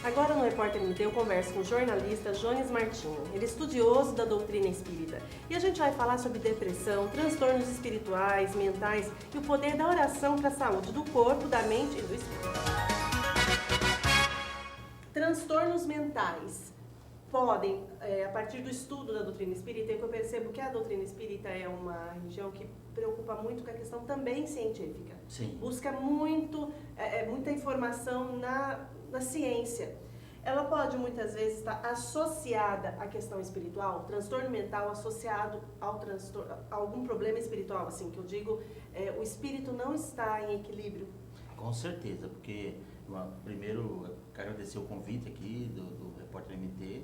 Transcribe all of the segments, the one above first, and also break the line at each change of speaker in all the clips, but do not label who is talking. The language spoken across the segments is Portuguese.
Agora no Repórter MT eu converso com o jornalista Jones Martinho. Ele é estudioso da doutrina espírita. E a gente vai falar sobre depressão, transtornos espirituais, mentais e o poder da oração para a saúde do corpo, da mente e do espírito. Transtornos mentais podem, a partir do estudo da doutrina espírita, eu percebo que a doutrina espírita é uma religião que preocupa muito com a questão também científica.
Sim.
Busca muita informação na ciência. Ela pode muitas vezes estar associada à questão espiritual, transtorno mental associado ao transtorno, a algum problema espiritual, assim que eu digo, o espírito não está em equilíbrio.
Com certeza, porque primeiro quero agradecer o convite aqui do Repórter MT.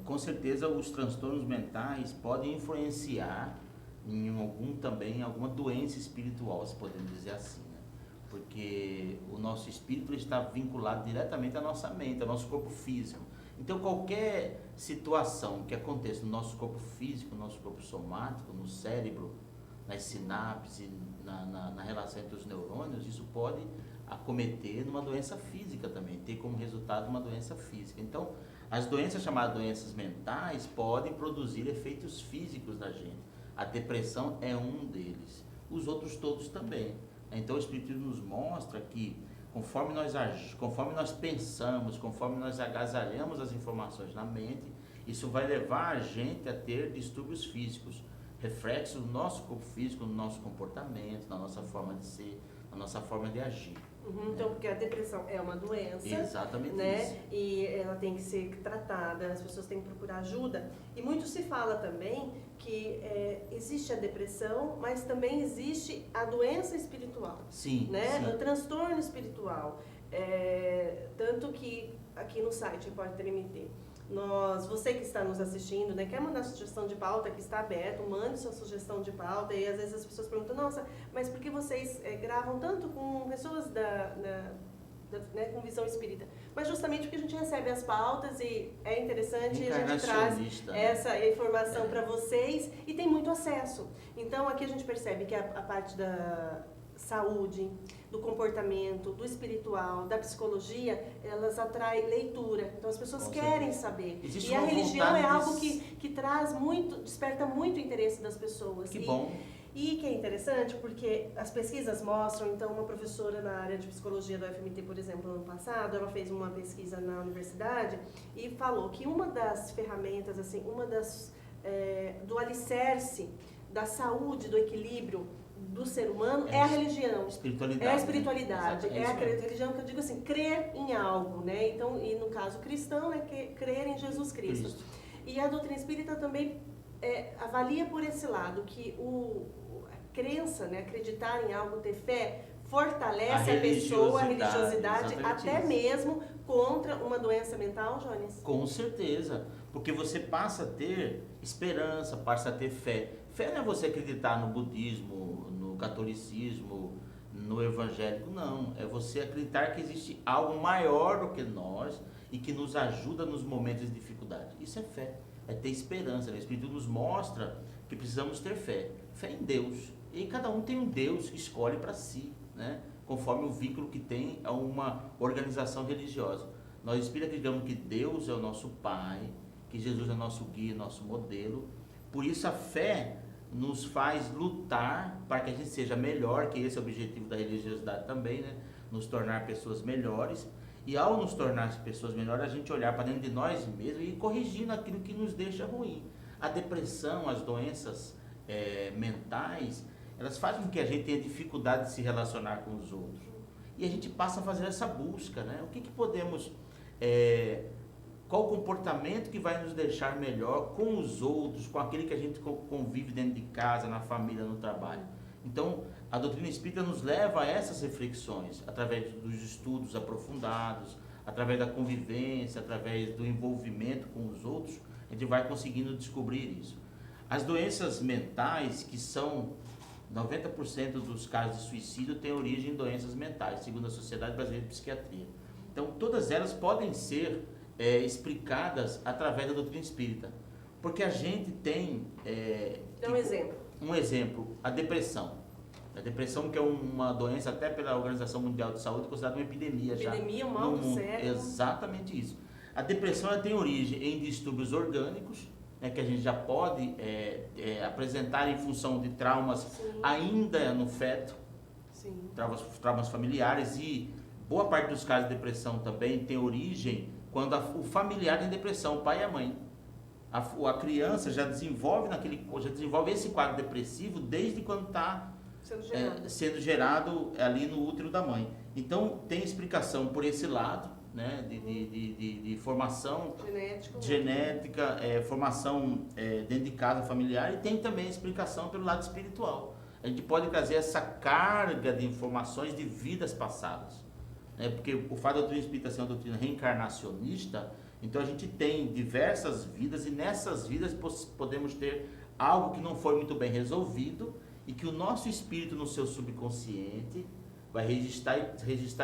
Com certeza os transtornos mentais podem influenciar em alguma doença espiritual, se podemos dizer assim, né? Porque o nosso espírito está vinculado diretamente à nossa mente, ao nosso corpo físico. Então qualquer situação que aconteça no nosso corpo físico, no nosso corpo somático, no cérebro, nas sinapses, na relação entre os neurônios, isso pode acometer numa doença física também, ter como resultado uma doença física. Então, as doenças chamadas doenças mentais podem produzir efeitos físicos na gente. A depressão é um deles, os outros todos também. Então, o Espiritismo nos mostra que conforme nós pensamos, conforme nós agasalhamos as informações na mente, isso vai levar a gente a ter distúrbios físicos, reflexos no nosso corpo físico, no nosso comportamento, na nossa forma de ser, na nossa forma de agir.
Então, porque a depressão é uma doença,
exatamente,
né?
Isso.
E ela tem que ser tratada, as pessoas têm que procurar ajuda. E muito se fala também que existe a depressão, mas também existe a doença espiritual.
Sim,
né?
sim.
O transtorno espiritual. Tanto que aqui no site Repórter MT, você que está nos assistindo, né, quer mandar sugestão de pauta, que está aberto, mande sua sugestão de pauta. E às vezes as pessoas perguntam, nossa, mas por que vocês gravam tanto com pessoas né, com visão espírita? Mas justamente porque a gente recebe as pautas e é interessante, e a gente traz essa informação para vocês e tem muito acesso. Então aqui a gente percebe que a parte da saúde, do comportamento, do espiritual, da psicologia, elas atraem leitura. Então as pessoas querem saber.
Existe
e a religião é algo
de...
que traz muito, desperta muito interesse das pessoas.
Que bom.
E que é interessante porque as pesquisas mostram, então uma professora na área de psicologia do FMT, por exemplo, no ano passado, ela fez uma pesquisa na universidade e falou que uma das ferramentas, assim, do alicerce da saúde, do equilíbrio do ser humano é a religião.
Espiritualidade.
É a espiritualidade.
Né?
A religião que eu digo assim, crer em algo, né? Então, e no caso cristão, crer em Jesus Cristo. E a doutrina espírita também avalia por esse lado, que a crença, né, acreditar em algo, ter fé, fortalece a pessoa, a religiosidade, até isso. Mesmo contra uma doença mental, Jones?
Com certeza, porque você passa a ter esperança, passa a ter fé. Fé não é você acreditar no budismo, no catolicismo, no evangélico, não. É você acreditar que existe algo maior do que nós e que nos ajuda nos momentos de dificuldade. Isso é fé, é ter esperança. O Espírito nos mostra que precisamos ter fé. Fé em Deus. E cada um tem um Deus que escolhe para si, né? Conforme o vínculo que tem a uma organização religiosa. Nós espíritas acreditamos que Deus é o nosso Pai, que Jesus é o nosso guia, nosso modelo. Por isso a fé nos faz lutar para que a gente seja melhor, que esse é o objetivo da religiosidade também, né? Nos tornar pessoas melhores. E ao nos tornar pessoas melhores, a gente olhar para dentro de nós mesmos e ir corrigindo aquilo que nos deixa ruim. A depressão, as doenças mentais, elas fazem com que a gente tenha dificuldade de se relacionar com os outros. E a gente passa a fazer essa busca, né? O que podemos... qual o comportamento que vai nos deixar melhor com os outros, com aquele que a gente convive dentro de casa, na família, no trabalho. Então, a doutrina espírita nos leva a essas reflexões, através dos estudos aprofundados, através da convivência, através do envolvimento com os outros, a gente vai conseguindo descobrir isso. As doenças mentais, que são 90% dos casos de suicídio, têm origem em doenças mentais, segundo a Sociedade Brasileira de Psiquiatria. Então, todas elas podem ser explicadas através da doutrina espírita. Porque a gente tem...
Dá um exemplo.
Um exemplo, a depressão. A depressão, que é uma doença até pela Organização Mundial de Saúde, considerada uma epidemia já.
Epidemia, um mal do século.
Exatamente isso. A depressão ela tem origem em distúrbios orgânicos, né, que a gente já pode apresentar em função de traumas
Sim.
ainda no feto,
Sim.
traumas familiares, e boa parte dos casos de depressão também tem origem quando o familiar tem depressão, o pai e a mãe. A criança já desenvolve esse quadro depressivo desde quando está sendo gerado ali no útero da mãe. Então tem explicação por esse lado, né, de formação genética, formação dentro de casa familiar, e tem também explicação pelo lado espiritual. A gente pode trazer essa carga de informações de vidas passadas, né, porque o fato da doutrina espírita ser uma doutrina reencarnacionista, então a gente tem diversas vidas, e nessas vidas podemos ter algo que não foi muito bem resolvido e que o nosso espírito no seu subconsciente vai registrar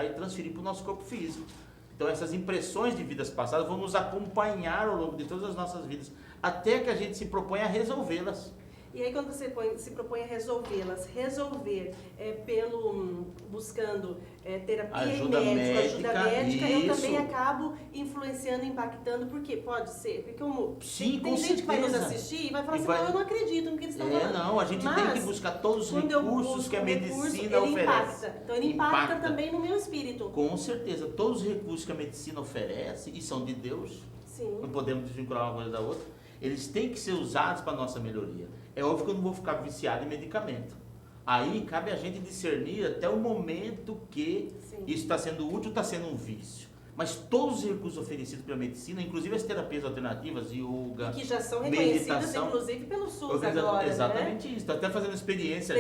e transferir para o nosso corpo físico. Então essas impressões de vidas passadas vão nos acompanhar ao longo de todas as nossas vidas, até que a gente se propõe a resolvê-las.
E aí quando você se propõe a resolvê-las, buscando terapia
ajuda
ajuda médica, eu
isso.
também acabo influenciando, impactando, porque pode ser, porque
Sim,
tem gente que vai nos assistir e vai falar assim, eu não acredito no que eles estão falando.
Não, a gente tem que buscar todos os recursos que a medicina oferece.
Então ele impacta também no meu espírito.
Com certeza, todos os recursos que a medicina oferece, e são de Deus,
sim,
não podemos desvincular uma coisa da outra, eles têm que ser usados para a nossa melhoria. É óbvio que eu não vou ficar viciado em medicamento. Aí cabe a gente discernir até o momento que sim, isso está sendo útil ou está sendo um vício. Mas todos os recursos oferecidos pela medicina, inclusive as terapias alternativas, yoga,
que já são reconhecidas,
meditação,
inclusive pelo SUS agora,
exatamente, né? Isso. Estou até fazendo experiência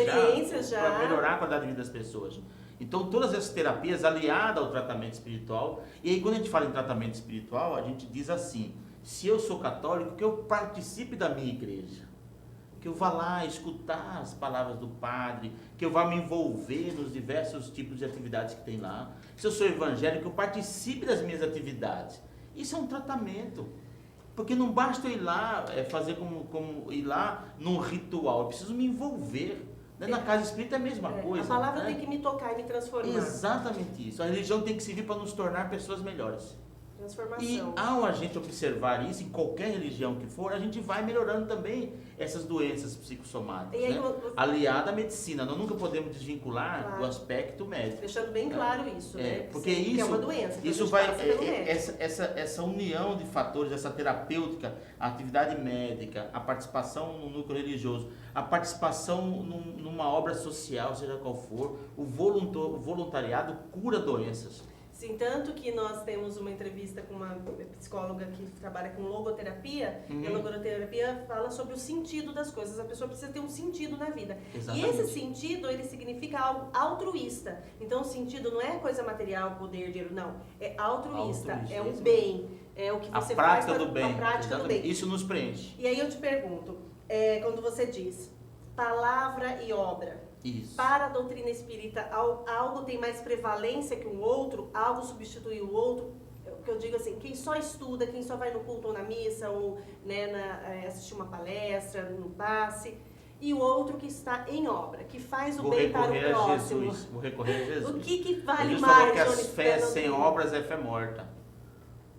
já para melhorar a qualidade de vida das pessoas. Então todas essas terapias aliadas ao tratamento espiritual. E aí quando a gente fala em tratamento espiritual, a gente diz assim: se eu sou católico, que eu participe da minha igreja, que eu vá lá escutar as palavras do padre, que eu vá me envolver nos diversos tipos de atividades que tem lá. Se eu sou evangélico, que eu participe das minhas atividades. Isso é um tratamento. Porque não basta eu ir lá, fazer como ir lá num ritual, eu preciso me envolver. Né? Na casa espírita é a mesma coisa.
A palavra, né,
tem
que me tocar e me transformar.
Exatamente isso. A religião tem que servir para nos tornar pessoas melhores. E ao a gente observar isso, em qualquer religião que for, a gente vai melhorando também essas doenças psicossomáticas, aí, né? Aliada à medicina. Nós nunca podemos desvincular do aspecto médico.
Deixando bem claro isso, né?
Porque isso,
que é uma doença.
Isso vai, essa união de fatores, essa terapêutica, a atividade médica, a participação no núcleo religioso, a participação numa obra social, seja qual for, o voluntariado cura doenças.
Sim, tanto que nós temos uma entrevista com uma psicóloga que trabalha com logoterapia, e a logoterapia fala sobre o sentido das coisas. A pessoa precisa ter um sentido na vida. Exatamente. E esse sentido, ele significa algo altruísta. Então, o sentido não é coisa material, poder, dinheiro, não. É altruísta, é o bem, é o que você faz para a prática do bem.
Isso nos preenche.
E aí eu te pergunto, quando você diz palavra e obra,
isso.
Para a doutrina espírita, algo tem mais prevalência que um outro? Algo substitui o outro? O que eu digo assim, quem só estuda, quem só vai no culto ou na missa, ou né, assistir uma palestra, no passe, e o outro que está em obra, que faz o bem para o próximo.
Vou recorrer a Jesus.
O que vale
Jesus
mais?
Falou que a fé sem obras é fé morta.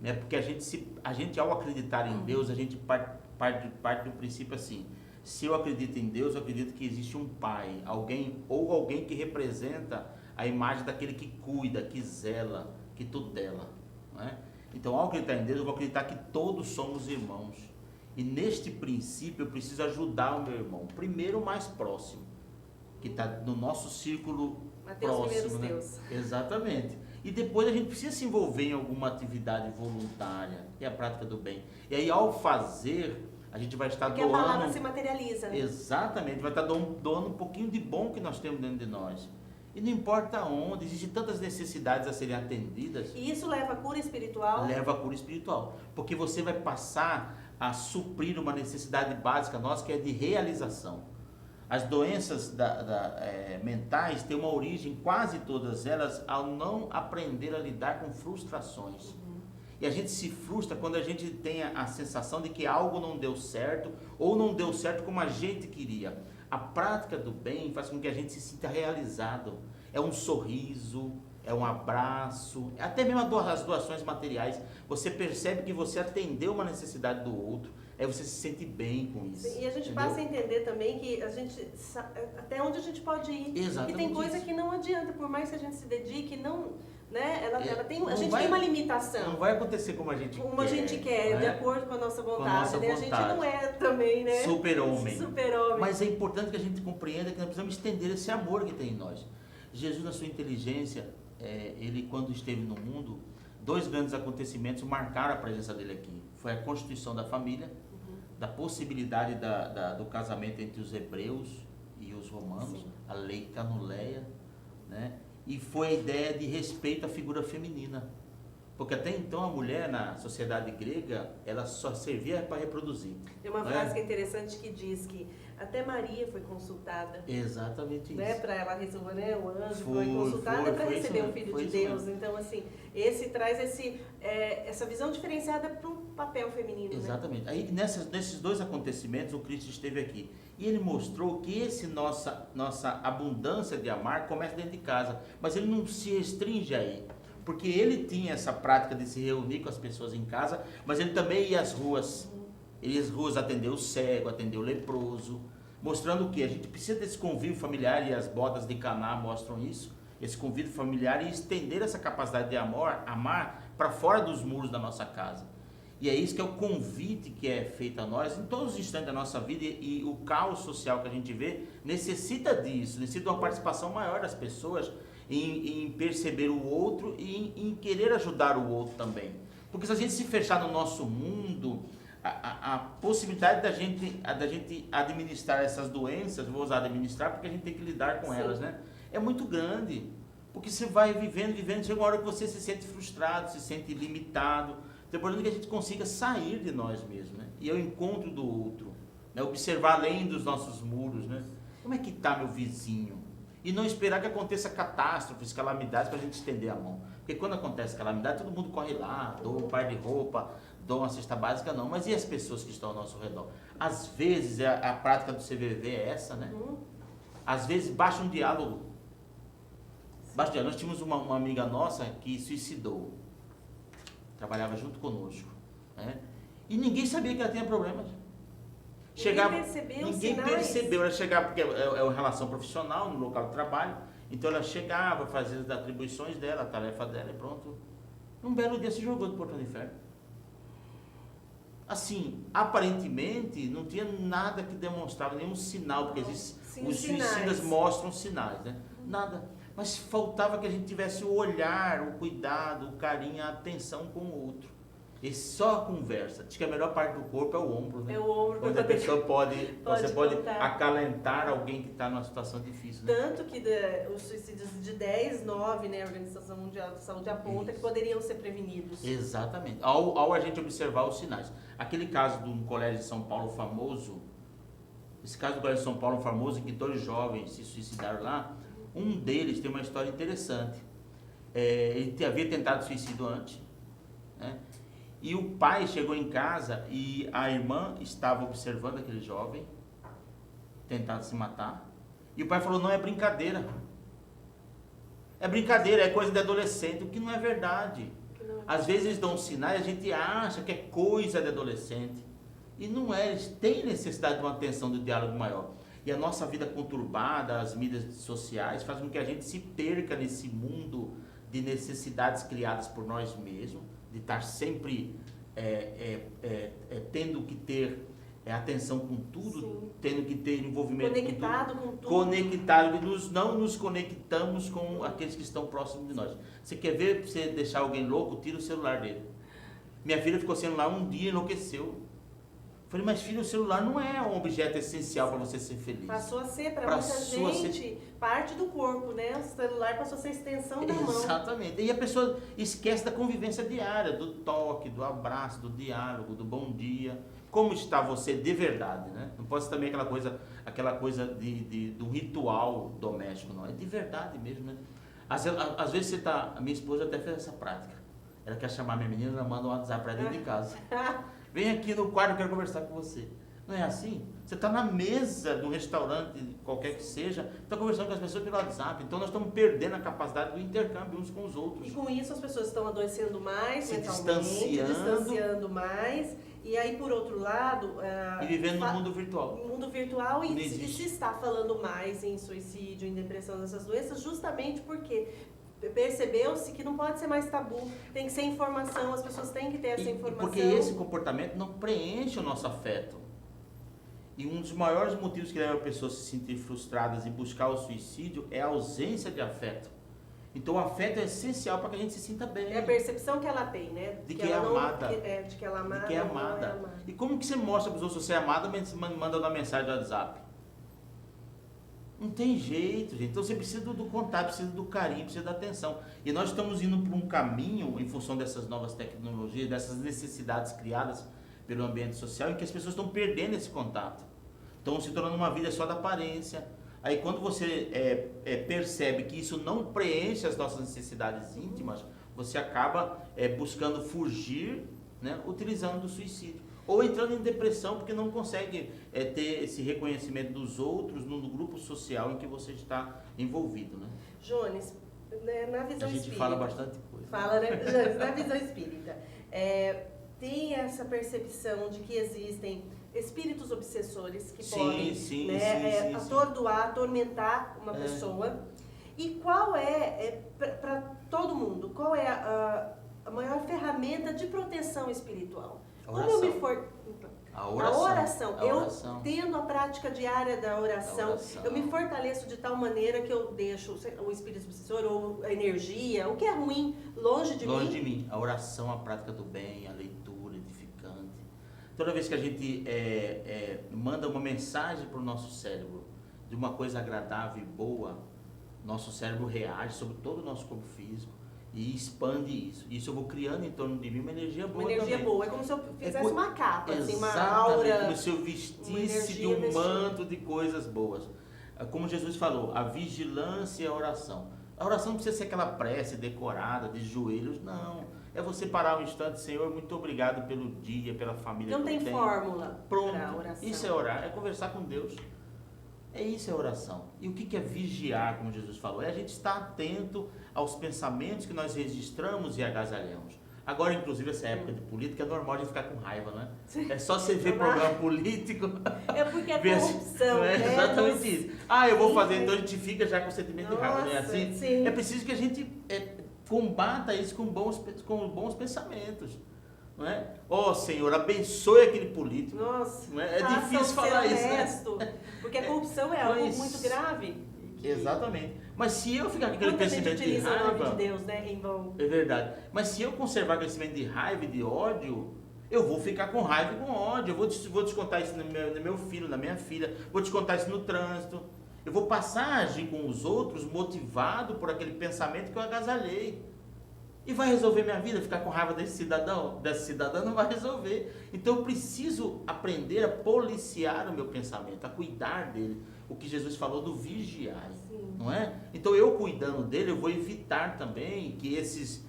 Né? Porque a gente, ao acreditar em Deus, a gente parte do princípio assim: se eu acredito em Deus, eu acredito que existe um Pai, alguém que representa a imagem daquele que cuida, que zela, que tutela. Não é? Então, ao acreditar em Deus, eu vou acreditar que todos somos irmãos. E neste princípio, eu preciso ajudar o meu irmão. Primeiro, o mais próximo, que está no nosso círculo próximo. Né? Deus. Exatamente. E depois a gente precisa se envolver em alguma atividade voluntária, que é a prática do bem. E aí, ao fazer, a gente vai estar doando...
Porque a palavra se materializa. Né?
Exatamente, vai estar doando um pouquinho de bom que nós temos dentro de nós. E não importa onde, existem tantas necessidades a serem atendidas.
E isso leva à cura espiritual?
Leva à cura espiritual. Porque você vai passar a suprir uma necessidade básica nossa, que é de realização. As doenças mentais têm uma origem, quase todas elas, ao não aprender a lidar com frustrações. E a gente se frustra quando a gente tem a sensação de que algo não deu certo, ou não deu certo como a gente queria. A prática do bem faz com que a gente se sinta realizado. É um sorriso, é um abraço, até mesmo as doações materiais. Você percebe que você atendeu uma necessidade do outro, aí você se sente bem com isso.
Sim, e a gente
entendeu?
passa a entender também que a gente até onde a gente pode ir.
Exatamente.
E tem coisa
isso.
que não adianta, por mais que a gente se dedique, não, né? Ela tem, a
Não
gente
vai-
tem uma limitação.
Não vai acontecer como a gente
Como a gente quer,
né?
de acordo com a nossa
Com a
vontade.
nossa
Né? A gente
vontade.
não é também, né?
Super-homem.
Super-homem.
Mas é importante que a gente compreenda que nós precisamos estender esse amor que tem em nós. Jesus, na sua inteligência, ele quando esteve no mundo, 2 grandes acontecimentos marcaram a presença dele aqui. Foi a constituição da família, da possibilidade do casamento entre os hebreus e os romanos,
Sim.
a lei canuleia, né? E foi a ideia de respeito à figura feminina. Porque até então a mulher na sociedade grega, ela só servia para reproduzir.
Tem uma
né?
frase que é interessante que diz que até Maria foi consultada,
Exatamente isso.
né, para ela resolver, né, o anjo
Foi,
foi consultada para
foi
receber
isso
o Filho
mesmo,
de
foi isso
Deus. Então, assim, esse traz essa visão diferenciada para o papel feminino.
Exatamente. Aí nesses 2 acontecimentos o Cristo esteve aqui. E ele mostrou que nossa abundância de amar começa dentro de casa. Mas ele não se restringe aí. Porque ele tinha essa prática de se reunir com as pessoas em casa, mas ele também ia às ruas. Ele ia às ruas atender o cego, atender o leproso, mostrando que a gente precisa desse convívio familiar, e as bodas de Caná mostram isso, esse convívio familiar, e estender essa capacidade de amar para fora dos muros da nossa casa. E é isso que é o convite que é feito a nós em todos os instantes da nossa vida, e o caos social que a gente vê necessita disso, necessita de uma participação maior das pessoas em perceber o outro e em querer ajudar o outro também. Porque se a gente se fechar no nosso mundo, a possibilidade da gente administrar essas doenças, vou usar administrar porque a gente tem que lidar com
Sim.
elas, né? É muito grande. Porque você vai vivendo, chega uma hora que você se sente frustrado, se sente limitado. Então é importante que a gente consiga sair de nós mesmos, né? E ao encontro do outro, né? Observar além dos nossos muros, né? Como é que está meu vizinho? E não esperar que aconteça catástrofes, calamidades, para a gente estender a mão. Porque quando acontece calamidade, todo mundo corre lá, doa um par de roupa, doa uma cesta básica, não. Mas e as pessoas que estão ao nosso redor? Às vezes, a prática do CVV é essa, né? Às vezes, basta um diálogo. Basta um diálogo. Nós tínhamos uma amiga nossa que suicidou. Trabalhava junto conosco. Né? E ninguém sabia que ela tinha problemas. Ninguém percebeu, ela chegava, porque é uma relação profissional no local de trabalho, então ela chegava, fazia as atribuições dela, a tarefa dela e pronto. Um belo dia se jogou do portão do inferno. Assim, aparentemente não tinha nada que demonstrava, nenhum sinal, porque os suicidas mostram sinais, né? Nada. Mas faltava que a gente tivesse o olhar, o cuidado, o carinho, a atenção com o outro. E só a conversa. Diz que a melhor parte do corpo é o ombro, né?
É o ombro.
Onde a pessoa você pode
contar.
acalentar alguém que está numa situação difícil. Né?
Tanto que os suicídios de 10, 9, né, a Organização Mundial de Saúde aponta que poderiam ser prevenidos.
Exatamente. Ao a gente observar os sinais. Aquele caso de um colégio de São Paulo famoso, esse caso do colégio de São Paulo famoso, em que 2 jovens se suicidaram lá, um deles tem uma história interessante. Ele havia tentado suicídio antes, né? E o pai chegou em casa e a irmã estava observando aquele jovem tentado se matar. E o pai falou, não, é brincadeira. É brincadeira, é coisa de adolescente, o que não é verdade. Às vezes eles dão sinais, a gente acha que é coisa de adolescente. E não é, eles têm necessidade de uma atenção, de diálogo maior. E a nossa vida conturbada, as mídias sociais, faz com que a gente se perca nesse mundo de necessidades criadas por nós mesmos, de estar sempre tendo que ter atenção com tudo,
Sim.
tendo que ter envolvimento
Conectado
com tudo.
com tudo.
Conectado, e não nos conectamos com aqueles que estão próximos de nós. Você quer ver você deixar alguém louco? Tira o celular dele. Minha filha ficou sem celular um dia e enlouqueceu. Falei, mas filho, o celular não é um objeto essencial para você ser feliz.
Passou a ser, para muita gente, parte do corpo, né? O celular passou a ser extensão da mão.
Exatamente. E a pessoa esquece da convivência diária, do toque, do abraço, do diálogo, do bom dia. Como está você de verdade, né? Não pode ser também aquela coisa do ritual doméstico, não. É de verdade mesmo, né? Às vezes você tá... A minha esposa até fez essa prática. Ela quer chamar minha menina, ela manda um WhatsApp para dentro de casa. Vem aqui no quarto, eu quero conversar com você. Não é assim? Você está na mesa do restaurante, qualquer que seja, está conversando com as pessoas pelo WhatsApp. Então nós estamos perdendo a capacidade do intercâmbio uns com os outros.
E com isso as pessoas estão adoecendo mais,
se
mentalmente, distanciando mais. E aí, por outro lado...
e vivendo no mundo virtual.
No mundo virtual e se está falando mais em suicídio, em depressão, dessas doenças, justamente porque percebeu-se que não pode ser mais tabu, tem que ser informação, as pessoas têm que ter essa informação.
Porque esse comportamento não preenche o nosso afeto. E um dos maiores motivos que leva a pessoa a se sentir frustradas e buscar o suicídio é a ausência de afeto. Então o afeto é essencial para que a gente se sinta bem.
É a percepção que ela tem, né?
De que é amada.
De que ela
de que é amada. E como que você mostra para os outros se você é amada, manda uma mensagem do WhatsApp? Não tem jeito, gente. Então você precisa do contato, precisa do carinho, precisa da atenção. E nós estamos indo por um caminho, em função dessas novas tecnologias, dessas necessidades criadas pelo ambiente social, em que as pessoas estão perdendo esse contato. Estão se tornando uma vida só da aparência. Aí quando você percebe que isso não preenche as nossas necessidades íntimas, você acaba buscando fugir, né, utilizando o suicídio. Ou entrando em depressão porque não consegue ter esse reconhecimento dos outros no grupo social em que você está envolvido. Né?
Jones, na visão espírita...
A gente fala bastante coisa.
Fala, né, Jones? Na visão espírita, tem essa percepção de que existem espíritos obsessores que podem atordoar, atormentar uma pessoa. E qual para todo mundo, qual é a maior ferramenta de proteção espiritual?
A oração.
Eu tendo a prática diária da oração, eu me fortaleço de tal maneira que eu deixo o espírito obsessor ou a energia, o que é ruim, longe de mim.
Longe de mim. A oração, a prática do bem, a leitura edificante. Toda vez que a gente manda uma mensagem para o nosso cérebro de uma coisa agradável e boa, nosso cérebro reage sobre todo o nosso corpo físico e expande isso. Isso eu vou criando em torno de mim uma energia boa.
Uma energia boa. É como se eu fizesse uma capa, assim, uma
aura.
aura.
Como se eu vestisse de um manto de coisas boas. Como Jesus falou, a vigilância e a oração. A oração não precisa ser aquela prece decorada, de joelhos, não. É você parar um instante, Senhor, muito obrigado pelo dia, pela família
que eu tenho. Não tem fórmula.
Pronto. Isso é orar, é conversar com Deus. Isso é oração. E o que é vigiar, como Jesus falou? É a gente estar atento aos pensamentos que nós registramos e agasalhamos. Agora, inclusive, essa época de política, é normal a gente ficar com raiva, não é? É só você ver programa político.
É porque é corrupção,
né? Exatamente isso. Eu vou fazer, então a gente fica já com sentimento de raiva, não é assim?
Sim.
É preciso que a gente combata isso com bons pensamentos. Não é? Senhor, abençoe aquele político.
Nossa,
não é difícil falar
honesto,
isso, né?
Porque a corrupção é algo muito grave.
Exatamente. Mas se eu ficar com aquele pensamento de raiva...
o nome de Deus, né, em vão.
É verdade. Mas se eu conservar aquele sentimento de raiva e de ódio, eu vou ficar com raiva e com ódio. Eu vou descontar isso no meu filho, na minha filha. Vou descontar isso no trânsito. Eu vou passar a agir com os outros motivado por aquele pensamento que eu agasalhei. E vai resolver minha vida? Ficar com raiva desse cidadão? Dessa cidadã não vai resolver. Então eu preciso aprender a policiar o meu pensamento, a cuidar dele. O que Jesus falou do vigiar, não é? Então eu cuidando dele, eu vou evitar também que esses,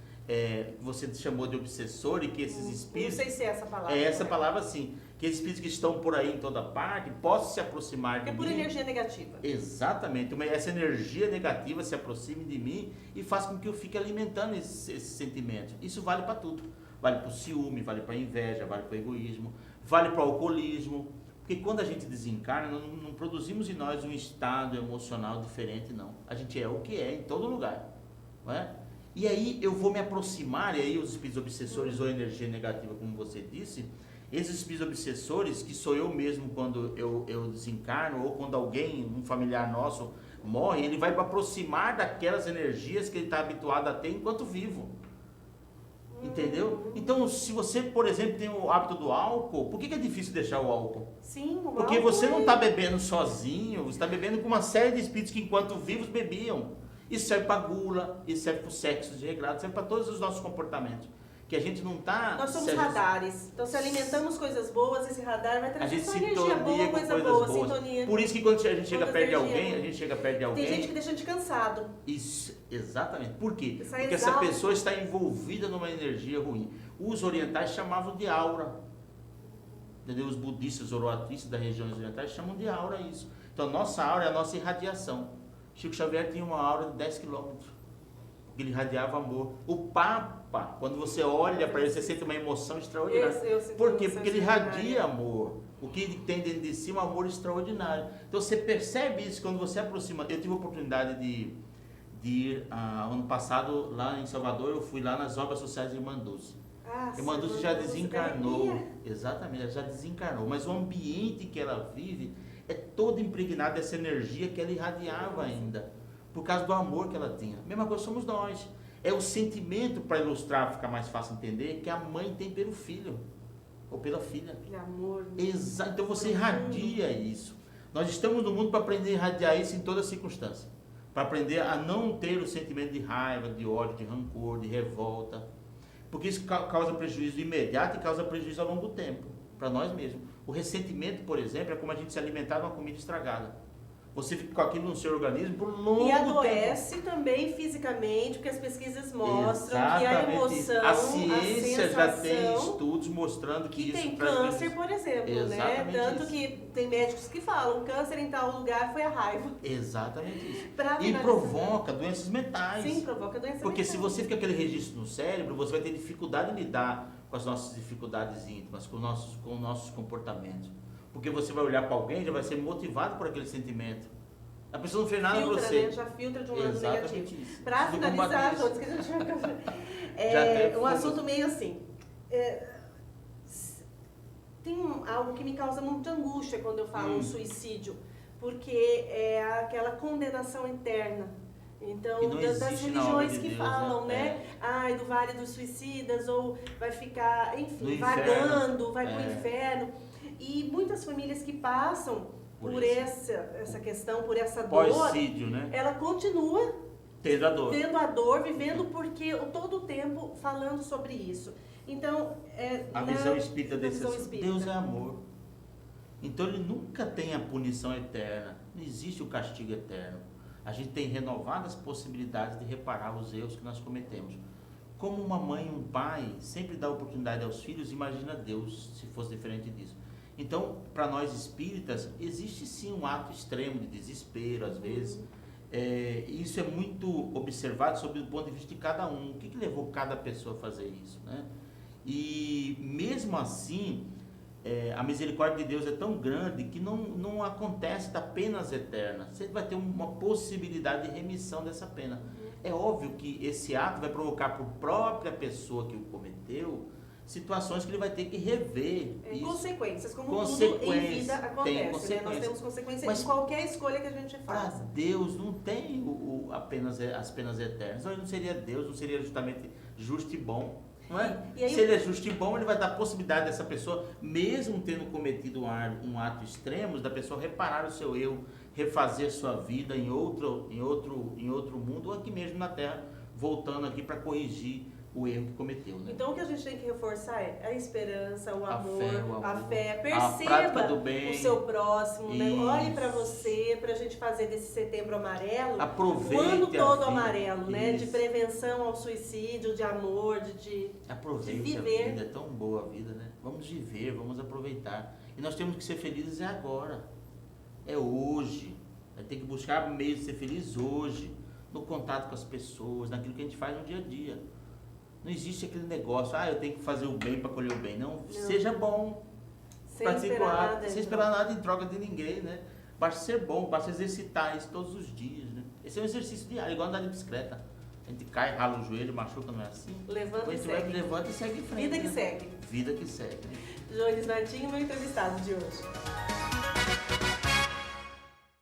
você chamou de obsessor, e que esses espíritos...
Não sei se é essa palavra.
É essa palavra sim. Que esses espíritos que estão por aí em toda parte possam se aproximar de mim.
É por energia negativa.
Exatamente. Essa energia negativa se aproxime de mim e faz com que eu fique alimentando esses sentimentos. Isso vale para tudo. Vale para o ciúme, vale para a inveja, vale para o egoísmo, vale para o alcoolismo. Porque quando a gente desencarna, nós não produzimos em nós um estado emocional diferente, não. A gente é o que é em todo lugar. Não é? E aí eu vou me aproximar, e aí os espíritos obsessores ou energia negativa, como você disse, esses espíritos obsessores, que sou eu mesmo quando eu desencarno, ou quando alguém, um familiar nosso, morre, ele vai aproximar daquelas energias que ele está habituado a ter enquanto vivo. Entendeu? Então, se você, por exemplo, tem o hábito do álcool, por que é difícil deixar o álcool?
Sim, o
Porque
álcool
você não está bebendo sozinho, você está bebendo com uma série de espíritos que enquanto vivos bebiam. Isso serve para a gula, isso serve para o sexo desregrado, serve para todos os nossos comportamentos. Que a gente não está...
Nós somos radares. Então, se alimentamos coisas boas, esse radar vai trazer só energia boa,
com
coisa boa,
boas.
Sintonia.
Por isso que quando a gente chega perto de alguém,
Tem gente que deixa a gente cansado.
Isso, exatamente. Por quê? Porque
essa
pessoa está envolvida numa energia ruim. Os orientais chamavam de aura. Entendeu? Os budistas, zoroatristas das regiões orientais chamam de aura isso. Então, nossa aura é a nossa irradiação. Chico Xavier tinha uma aura de 10 quilômetros. Ele irradiava amor. O Papa, quando você olha para ele, você sente uma emoção extraordinária. Por quê? Porque ele irradia amor. O que ele tem dentro de si é um amor extraordinário. Então você percebe isso quando você aproxima. Eu tive a oportunidade de ir ano passado lá em Salvador, eu fui lá nas obras sociais de Irmã Dulce. Irmã Dulce já desencarnou. Exatamente, ela já desencarnou. Mas o ambiente que ela vive é todo impregnado dessa energia que ela irradiava ainda. Por causa do amor que ela tinha. Mesma coisa somos nós. É o sentimento, para ilustrar, ficar mais fácil entender, que a mãe tem pelo filho. Ou pela filha.
De amor.
Exato. Então você irradia isso. Nós estamos no mundo para aprender a irradiar isso em toda circunstância. Para aprender a não ter o sentimento de raiva, de ódio, de rancor, de revolta. Porque isso causa prejuízo imediato e causa prejuízo ao longo do tempo. Para nós mesmos. O ressentimento, por exemplo, é como a gente se alimentar de uma comida estragada. Você fica com aquilo no seu organismo por longo tempo.
E adoece também fisicamente, porque as pesquisas mostram que a emoção,
a ciência
a
já tem estudos mostrando que isso
tem
traz
câncer, por exemplo,
exatamente
né? Tanto
isso.
que tem médicos que falam, câncer em tal lugar foi a raiva.
Exatamente isso.
E
provoca doenças mentais.
Sim, provoca doenças
Porque
mentais.
se você fica aquele registro no cérebro, você vai ter dificuldade em lidar com as nossas dificuldades íntimas, com os nossos comportamentos. Porque você vai olhar para alguém e já vai ser motivado por aquele sentimento. A pessoa não fez nada para você.
Né? Já filtra de um lado negativo.
Isso.
Para finalizar, todos que a gente vai um assunto meio assim. Tem algo que me causa muita angústia quando eu falo suicídio, porque é aquela condenação interna. Então, das religiões que falam, né? Ai, do Vale dos Suicidas, ou vai ficar, enfim, vagando, vai para o inferno. E muitas famílias que passam por essa questão, por essa dor,
pós-sídio, né?
Ela continua
tendo a dor,
vivendo porque todo o tempo falando sobre isso. Então,
a visão espírita desse Deus é amor. Então ele nunca tem a punição eterna, não existe o castigo eterno. A gente tem renovadas possibilidades de reparar os erros que nós cometemos. Como uma mãe e um pai sempre dá oportunidade aos filhos, imagina Deus se fosse diferente disso. Então, para nós espíritas, existe sim um ato extremo de desespero, às vezes. Isso é muito observado sob o ponto de vista de cada um. O que levou cada pessoa a fazer isso, né? E mesmo assim, a misericórdia de Deus é tão grande que não acontece da penas eternas. Você vai ter uma possibilidade de remissão dessa pena. É óbvio que esse ato vai provocar por própria pessoa que o cometeu situações que ele vai ter que rever.
Consequências, como tudo em vida acontece, né? Nós temos consequências em qualquer escolha que a gente faça.
Deus não tem apenas as penas eternas. Então ele não seria Deus, não seria justamente justo e bom. Não é? Se ele é justo e bom, ele vai dar a possibilidade dessa pessoa, mesmo tendo cometido um ato extremo, da pessoa reparar o seu erro, refazer sua vida em outro mundo, ou aqui mesmo na Terra, voltando aqui para corrigir o erro que cometeu, né?
Então o que a gente tem que reforçar é a esperança, o amor, a fé,
a prática do
perceba
bem,
o seu próximo, né? Olhe para você, para a gente fazer desse setembro amarelo,
aproveite
o ano todo
vida,
amarelo, né? De prevenção ao suicídio, de amor, de
aproveite
viver.
A vida, é tão boa a vida, né? Vamos viver, vamos aproveitar. E nós temos que ser felizes agora, é hoje. Tem que buscar meios de ser feliz hoje, no contato com as pessoas, naquilo que a gente faz no dia a dia. Não existe aquele negócio, eu tenho que fazer o bem para colher o bem. Não, seja bom.
Sem esperar
nada em troca de ninguém, né? Basta ser bom, basta exercitar isso todos os dias, né? Esse é um exercício diário, igual andar de bicicleta. A gente cai, rala o joelho, machuca, não é assim?
Levanta
e segue em frente.
Vida que segue.
Vida que segue.
Jones Martinho, meu entrevistado de hoje.